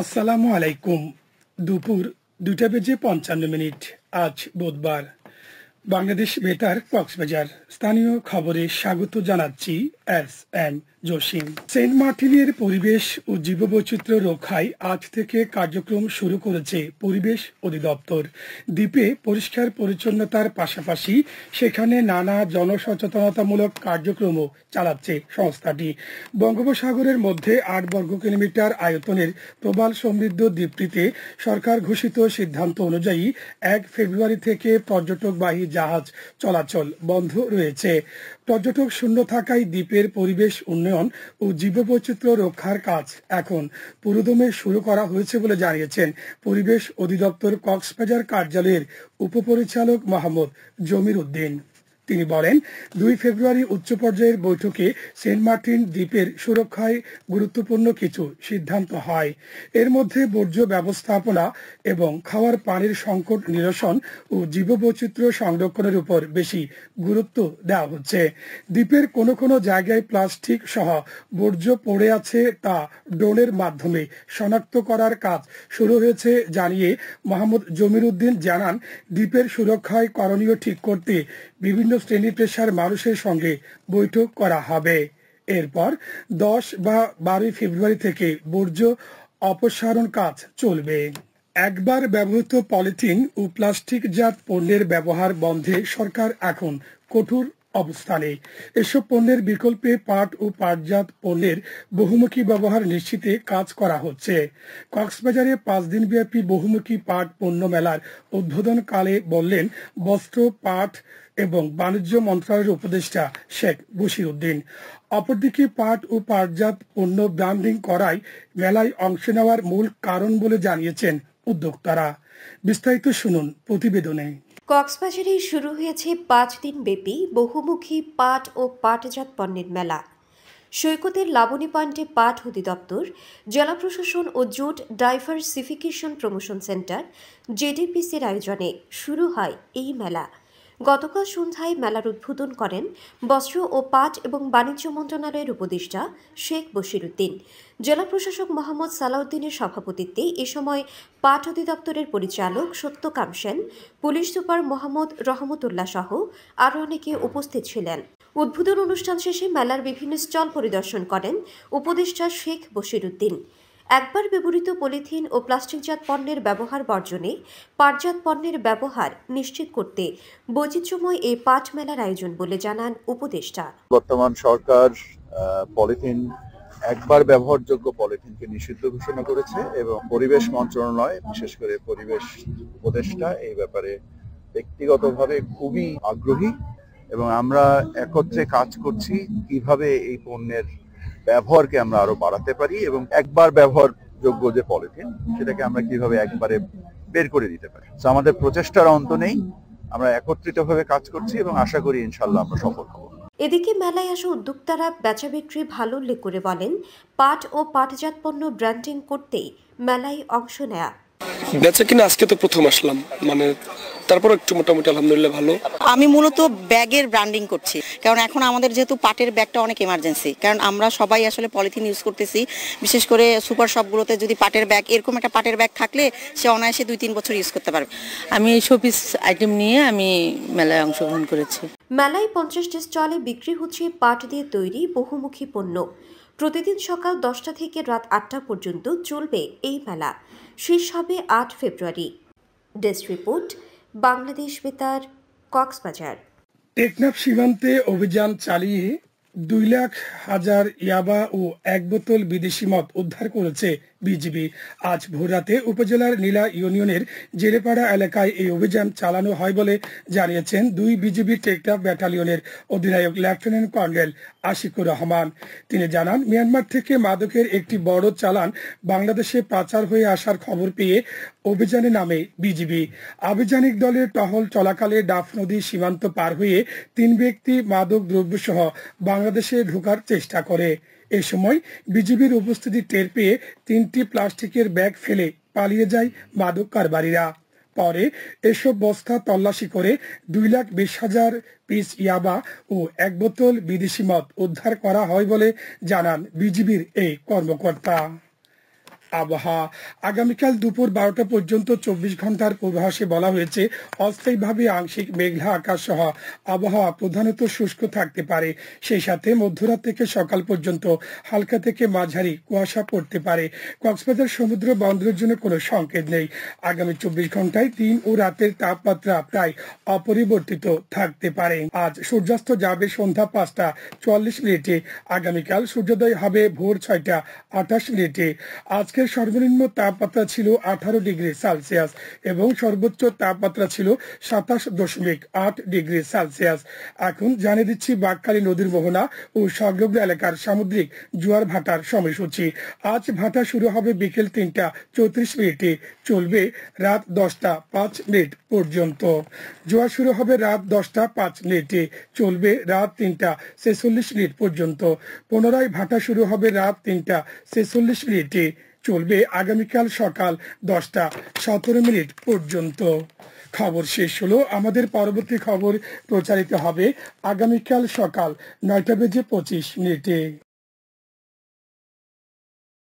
আসসালামু আলাইকুম। দুপুর 2:55 আজ বুধবার। বাংলাদেশ বেতার কক্সবাজার স্থানীয় খবরে স্বাগত জানাচ্ছি এস জসিম। সেন্ট মার্টিনের পরিবেশ ও জীববৈচিত্র্য রক্ষায় আজ থেকে কার্যক্রম শুরু করেছে পরিবেশ অধিদপ্তর। দ্বীপে পরিষ্কার পরিচ্ছন্নতার পাশাপাশি সেখানে নানা জনসচেতনতামূলক কার্যক্রমও চালাচ্ছে সংস্থাটি। বঙ্গোপসাগরের মধ্যে 8 বর্গ কিলোমিটার আয়তনের প্রবাল সমৃদ্ধ দ্বীপটিতে সরকার ঘোষিত সিদ্ধান্ত অনুযায়ী 1 ফেব্রুয়ারি থেকে পর্যটকবাহী জাহাজ চলাচল বন্ধ রয়েছে। পর্যটক শূন্য থাকায় দ্বীপের পরিবেশ উন্নয়ন ও জীববৈচিত্র্য রক্ষার কাজ এখন পুরোদমে শুরু করা হয়েছে বলে জানিয়েছেন পরিবেশ অধিদপ্তর কক্সবাজার কার্যালয়ের উপপরিচালক মোহাম্মদ জমির উদ্দিন। তিনি বলেন, 2 ফেব্রুয়ারি উচ্চ পর্যায়ের বৈঠকে সেন্ট মার্টিন দ্বীপের সুরক্ষায় গুরুত্বপূর্ণ কিছু সিদ্ধান্ত হয়। এর মধ্যে বর্জ্য ব্যবস্থাপনা এবং খাওয়ার পানির সংকট নিরসন ও জীববৈচিত্র্য সংরক্ষণের উপর বেশি গুরুত্ব দেওয়া হচ্ছে। দ্বীপের কোনো কোনো জায়গায় প্লাস্টিক সহ বর্জ্য পড়ে আছে, তা ড্রোনের মাধ্যমে শনাক্ত করার কাজ শুরু হয়েছে জানিয়ে মোহাম্মদ জমির উদ্দিন জানান, দ্বীপের সুরক্ষায় করণীয় ঠিক করতে বিভিন্ন শ্রেণী পেশার মানুষের সঙ্গে বৈঠক করা হবে। এরপর 10 বা 12 ফেব্রুয়ারি থেকে বর্জ্য অপসারণ কাজ চলবে। একবার ব্যবহৃত পলিথিন ও প্লাস্টিকজাত পণ্যের ব্যবহার বন্ধে সরকার এখন কঠোর অবস্থানে। এসব পণ্যের বিকল্পে পাট ও পাটজাত পণ্যের বহুমুখী ব্যবহার নিশ্চিতে কাজ করা হচ্ছে। কক্সবাজারে 5 দিনব্যাপী বহুমুখী পাট পণ্য মেলার উদ্বোধনকালে বললেন বস্ত্র, পাট এবং বাণিজ্য মন্ত্রণালয়ের উপদেষ্টা শেখ বশির উদ্দিন। অপরদিকে পাট ও পাটজাত পণ্য ব্র্যান্ডিং করাই মেলায় অংশ নেওয়ার মূল কারণ বলে জানিয়েছেন উদ্যোক্তারা। বিস্তারিত শুনুন প্রতিবেদনে। কক্সবাজারে শুরু হয়েছে 5 দিন ব্যাপী বহুমুখী পাট ও পাটজাত পণ্যের মেলা। সৈকতের লাবণী পয়েন্টে পাট অধিদপ্তর, জেলা প্রশাসন ও জুট ডাইভার্সিফিকেশন প্রমোশন সেন্টার জেডিপিসির আয়োজনে শুরু হয় এই মেলা। গতকাল সন্ধ্যায় মেলার উদ্বোধন করেন বস্ত্র ও পাট এবং বাণিজ্য মন্ত্রণালয়ের উপদেষ্টা শেখ বশির উদ্দিন। জেলা প্রশাসক মোহাম্মদ সালাউদ্দিনের সভাপতিত্বে এ সময় পাট অধিদপ্তরের পরিচালক সত্যকাম সেন, পুলিশ সুপার মোহাম্মদ রহমতুল্লাহ সহ আরও অনেকে উপস্থিত ছিলেন। উদ্বোধন অনুষ্ঠান শেষে মেলার বিভিন্ন স্টল পরিদর্শন করেন উপদেষ্টা শেখ বশির উদ্দিন। একবার ব্যবহৃত পলিথিন ও প্লাস্টিকজাত পণ্যের ব্যবহার বর্জনে পাটজাত পণ্যের ব্যবহার নিশ্চিত করতে বৈচিত্র্যময় এই পাট মেলার আয়োজন বলে জানান উপদেষ্টা। বর্তমান সরকার পলিথিন একবার ব্যবহারযোগ্য পলিথিনকে নিষিদ্ধ ঘোষণা করেছে এবং পরিবেশ মন্ত্রণালয়, বিশেষ করে পরিবেশ উপদেষ্টা, এই ব্যাপারে ব্যক্তিগতভাবে খুবই আগ্রহী এবং আমরা একত্রে কাজ করছি কিভাবে এই পণ্যের ব্যবহারকে আমরা আরো বাড়াতে পারি এবং একবার ব্যবহারযোগ্য যে পলিথিন সেটাকে আমরা কিভাবে একবারে বের করে দিতে পারি। আমাদের প্রচেষ্টার অন্ত নেই, আমরা একত্রিতভাবে কাজ করছি এবং আশা করি ইনশাল্লাহ আমরা সফল হব। এদিকে মেলায় আসা উদ্যোক্তারা বেচা বিক্রি ভালো উল্লেখ করে বলেন, পাট ও পাটজাত পণ্য ব্র্যান্ডিং করতেই মেলায় অংশ নেয়া। বেচা কিনা আজকে তো প্রথম আসলাম, তারপর একটু মোটামুটি আলহামদুলিল্লাহ ভালো। আমি মূলত ব্যাগের ব্র্যান্ডিং করছি, কারণ এখন আমাদের যেহেতু পাটের ব্যাগটা অনেক এমার্জেন্সি, কারণ আমরা সবাই আসলে পলিথিন ইউজ করতেছি। বিশেষ করে সুপার শপগুলোতে যদি পাটের ব্যাগ, এরকম একটা পাটের ব্যাগ থাকলে সে অনায়াসে 2-3 বছর ইউজ করতে পারবে। আমি এই শোপিস আইটেম নিয়ে আমি মেলায় অংশগ্রহণ করেছি। মেলায় 50টি স্টলে বিক্রি হচ্ছে পাট দিয়ে তৈরি বহুমুখী পণ্য। প্রতিদিন সকাল 10টা থেকে রাত 8টা পর্যন্ত চলবে এই মেলা। শেষ হবে 8 ফেব্রুয়ারি। ডেস্ক রিপোর্ট, বাংলাদেশ বেতার, কক্সবাজার। টেকনাফ সীমান্তে অভিযান চালিয়ে 2,00,000 ইয়াবা ও 1 বোতল বিদেশি মদ উদ্ধার করেছে বিজিবি। আজ ভোররাতে উপজেলার নীলা ইউনিয়নের জেলেপাড়া এলাকায় এই অভিযান চালানো হয় বলে জানিয়েছেন 2 বিজিবি টেকনাফ ব্যাটালিয়নের অধিনায়ক লেফটেন্যান্ট কর্নেল আশিকুর রহমান। তিনি জানান, মিয়ানমার থেকে মাদকের একটি বড় চালান বাংলাদেশে পাচার হয়ে আসার খবর পেয়ে অভিযানে নামে বিজিবি। আভিযানিক দলের টহল চলাকালে ডাফ নদী সীমান্ত পার হয়ে 3 ব্যক্তি মাদক দ্রব্য সহ বাংলাদেশে ঢোকার চেষ্টা করে। এ সময় বিজিবির উপস্থিতি টের পেয়ে 3টি প্লাস্টিকের ব্যাগ ফেলে পালিয়ে যায় মাদক কারবারিরা। পরে এসব বস্তা তল্লাশি করে 2,20,000 পিস ইয়াবা ও 1 বোতল বিদেশি মদ উদ্ধার করা হয় বলে জানান বিজিবির এই কর্মকর্তা। আবহাওয়া আগামীকাল দুপুর 12টা পর্যন্ত 24 ঘন্টার পূর্বাভাসে বলা হয়েছে অস্থায়ীভাবে আংশিক মেঘলা আকাশ সহ আবহাওয়া প্রধানত শুষ্ক থাকতে পারে। সেই সাথে মধ্যরাত থেকে সকাল পর্যন্ত হালকা থেকে মাঝারি কুয়াশা পড়তে পারে। কক্সবাজার সমুদ্র বন্দরের জন্য কোনো সংকেত নেই। আগামী 24 ঘন্টায় দিন ও রাতের তাপমাত্রা প্রায় অপরিবর্তিত থাকতে পারে। আজ সূর্যাস্ত যাবে সন্ধ্যা 5:44। আগামীকাল সূর্যোদয় হবে ভোর 6:28। আজকের সর্বনিম্ন তাপমাত্রা ছিল 18 ডিগ্রি সেলসিয়াস এবং সর্বোচ্চ তাপমাত্রা ছিল 27.8 ডিগ্রি সেলসিয়াস। এখন জানিয়ে দিচ্ছি বাঁকখালী নদীর মোহনা ও সংলগ্ন এলাকার সামুদ্রিক জোয়ার ভাটার সময়সূচি। আজ ভাটা শুরু হবে বিকেল 3:34, চলবে রাত 10:05 পর্যন্ত। জোয়ার শুরু হবে রাত 10:05, চলবে রাত 3:46 পর্যন্ত। পুনরায় ভাটা শুরু হবে রাত 3:46, চলবে আগামীকাল সকাল 10:17 পর্যন্ত। খবর শেষ হলো। আমাদের পরবর্তী খবর প্রচারিত হবে আগামীকাল সকাল 9:25।